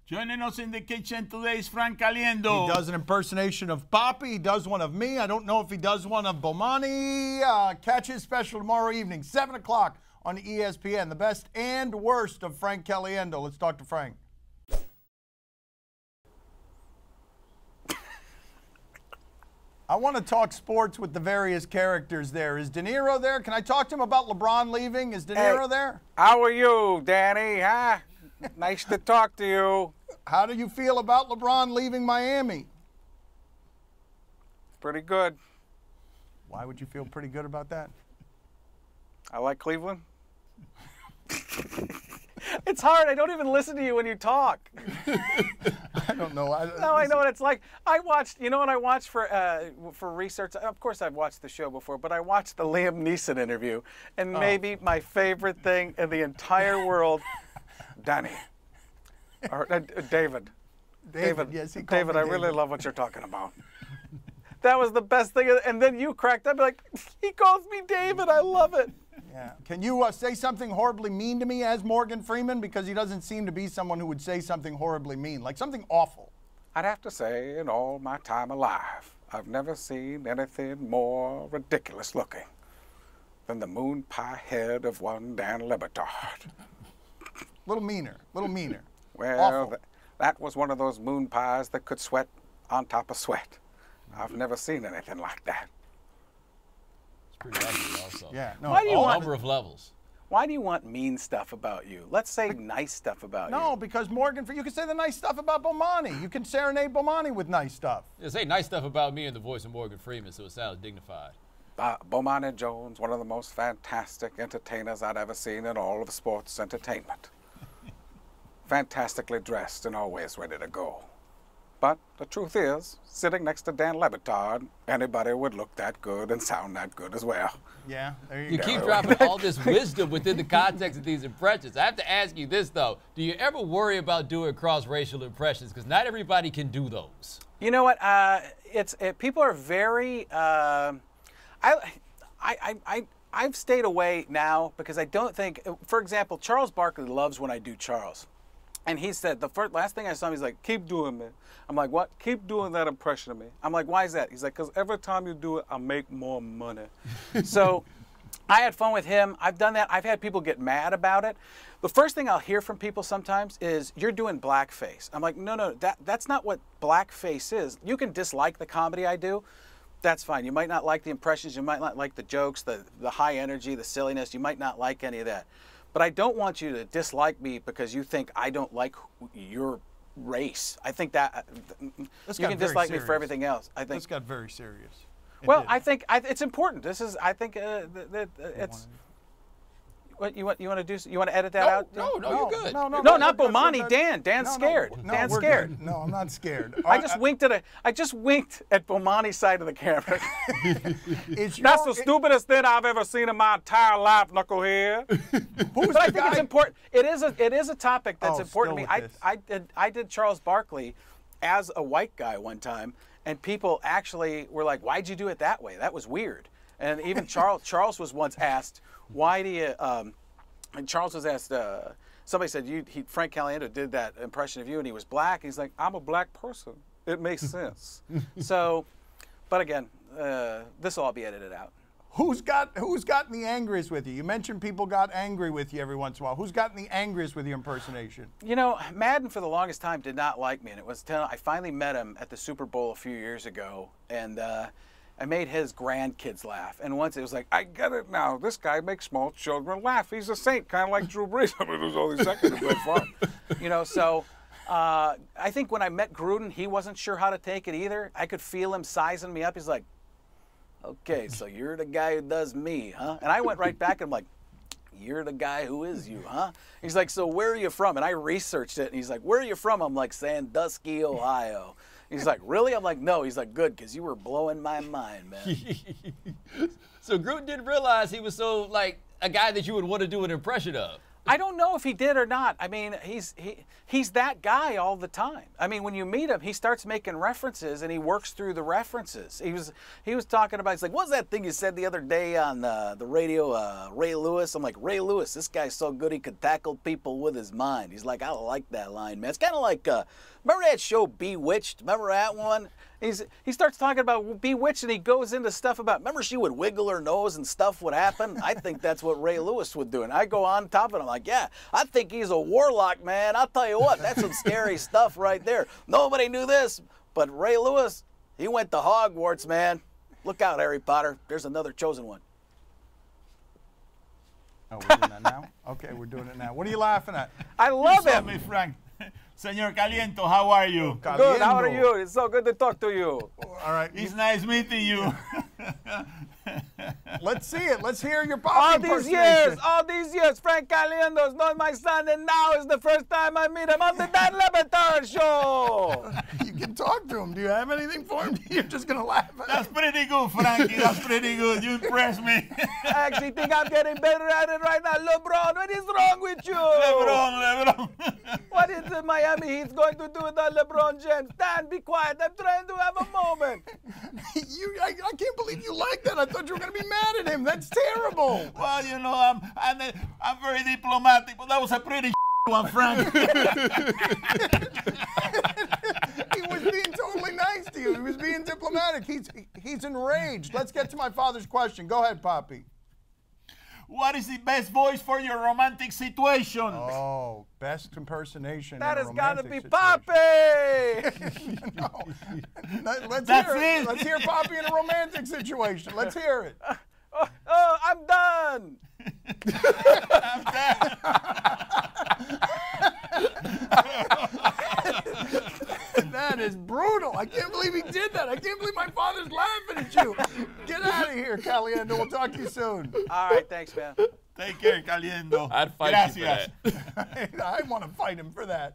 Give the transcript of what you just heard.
Joining us in the kitchen today is Frank Caliendo. He does an impersonation of Papi. He does one of me. I don't know if he does one of Bomani. Catch his special tomorrow evening, 7 o'clock on ESPN. The best and worst of Frank Caliendo. Let's talk to Frank. I want to talk sports with the various characters there. Is De Niro there? Can I talk to him about LeBron leaving? Is De Niro there? How are you, Danny? Huh? Nice to talk to you. How do you feel about LeBron leaving Miami? Pretty good. Why would you feel pretty good about that? I like Cleveland. It's hard. I don't even listen to you when you talk. I don't know. No, I know what it's like. I watched, you know what I watched for research? Of course, I've watched the show before, but I watched the Liam Neeson interview. And maybe my favorite thing in the entire world, Danny. Or David. Yes, he called David, me I really David. love what you're talking about. That was the best thing. And then you cracked up like, he calls me David. I love it. Yeah. Can you say something horribly mean to me as Morgan Freeman? Because he doesn't seem to be someone who would say something horribly mean, like something awful. I'd have to say, in all my time alive, I've never seen anything more ridiculous looking than the moon pie head of one Dan Le Batard. Little meaner, little meaner. Well, that was one of those moon pies that could sweat on top of sweat. I've never seen anything like that. It's pretty ugly also. Yeah. No, Why do you A want- number of levels. Why do you want mean stuff about you? Let's say nice stuff about you. No, because Morgan, you can say the nice stuff about Bomani. You can serenade Bomani with nice stuff. Yeah, say nice stuff about me in the voice of Morgan Freeman so it sounds dignified. Bomani Jones, one of the most fantastic entertainers I'd ever seen in all of sports entertainment. Fantastically dressed and always ready to go. But the truth is, sitting next to Dan Le Batard, anybody would look that good and sound that good as well. Yeah, there you You go. keep dropping all this wisdom within the context of these impressions. I have to ask you this, though. Do you ever worry about doing cross-racial impressions? Because not everybody can do those. You know what? People are very. I've stayed away now because I don't think. For example, Charles Barkley loves when I do Charles, and he said the last thing I saw him, he's like, "Keep doing it." I'm like, "What? Keep doing that impression of me." I'm like, "Why is that?" He's like, "Because every time you do it, I make more money." So I had fun with him. I've done that. I've had people get mad about it. The first thing I'll hear from people sometimes is, "You're doing blackface." I'm like, no, that's not what blackface is. You can dislike the comedy I do. That's fine. You might not like the impressions. You might not like the jokes, the high energy, the silliness. You might not like any of that. But I don't want you to dislike me because you think I don't like your race. I think that you can dislike me for everything else. I think This got very serious. well, I think it's important. This is, I think, it's. What you want to do? You want to edit that out? No, you're good. No, Not Bomani. Dan's No, scared. no, Dan's we're scared. good. No, I'm not scared. I just winked at Bomani's side of the camera. It's That's your- the stupidest thing I've ever seen in my entire life, knucklehead. Who's But I the think it's guy? important. It is a topic that's Oh, important to me. still with I did Charles Barkley as a white guy one time, and people actually were like, "Why'd you do it that way? That was weird." And even Charles was once asked, "Why do you?" And Charles was asked. Somebody said, Frank Caliendo did that impression of you, and he was black. He's like, "I'm a black person. It makes sense." So, but again, this will all be edited out. Who's gotten the angriest with you? You mentioned people got angry with you every once in a while. Who's gotten the angriest with your impersonation? You know, Madden for the longest time did not like me, and it was I finally met him at the Super Bowl a few years ago, and I made his grandkids laugh. And once it was like, I get it now. This guy makes small children laugh. He's a saint, kind of like Drew Brees. I mean, it was only second to play fun. You know, so I think when I met Gruden, he wasn't sure how to take it either. I could feel him sizing me up. He's like, "Okay, so you're the guy who does me, huh?" And I went right back and I'm like, "You're the guy who is you, huh?" He's like, "So where are you from?" And I researched it. And he's like, "Where are you from?" I'm like, "Sandusky, Ohio." He's like, "Really?" I'm like, "No." He's like, "Good, because you were blowing my mind, man." So Gruden didn't realize he was so, like, a guy that you would want to do an impression of. I don't know if he did or not. I mean, he's that guy all the time. I mean, when you meet him, he starts making references and he works through the references. He was talking about, he's like, what's that thing you said the other day on the radio, Ray Lewis? I'm like, Ray Lewis, this guy's so good he could tackle people with his mind. He's like, I like that line, man. It's kind of like, remember that show Bewitched? Remember that one? He starts talking about Bewitched and he goes into stuff about, remember she would wiggle her nose and stuff would happen? I think that's what Ray Lewis would do. And I go on top of it, I'm like, yeah, I think he's a warlock, man. I'll tell you what, that's some scary stuff right there. Nobody knew this, but Ray Lewis, he went to Hogwarts, man. Look out, Harry Potter. There's another chosen one. Oh, we're doing that now? Okay, we're doing it now. What are you laughing at? I love him. Me, Frank. Señor Caliento, how are you? Good, how are you? It's so good to talk to you. All right. It's nice meeting you. Let's see it. Let's hear your Papi impersonation. All these years, Frank Caliendo is not my son, and now is the first time I meet him on the Dan Le Batard show. You can talk to him. Do you have anything for him? You're just going to laugh at That's him. pretty good, Frankie. That's pretty good. You impressed me. I actually think I'm getting better at it right now. LeBron, what is wrong with you? LeBron. What is the Miami Heat's going to do with that LeBron James? Dan, be quiet. I'm trying to have a moment. I can't believe you like that. I thought you were going to be mad at him. That's terrible. Well, you know, I'm very diplomatic, but that was a pretty one, Frank. He was being totally nice to you. He was being diplomatic. He's enraged. Let's get to my father's question. Go ahead, Papi. What is the best voice for your romantic situation? Oh, best impersonation. That in a has got to romantic be situation. Papi. No. Let's That's hear it. it. Let's hear Papi in a romantic situation. Let's hear it. Oh, I'm done. I'm dead. That is brutal. I can't believe he did that. I can't believe my father's laughing at you. Get out of here, Caliendo. We'll talk to you soon. All right, thanks, man. Take care, Caliendo. I'd fight Gracias. you for that. I want to fight him for that.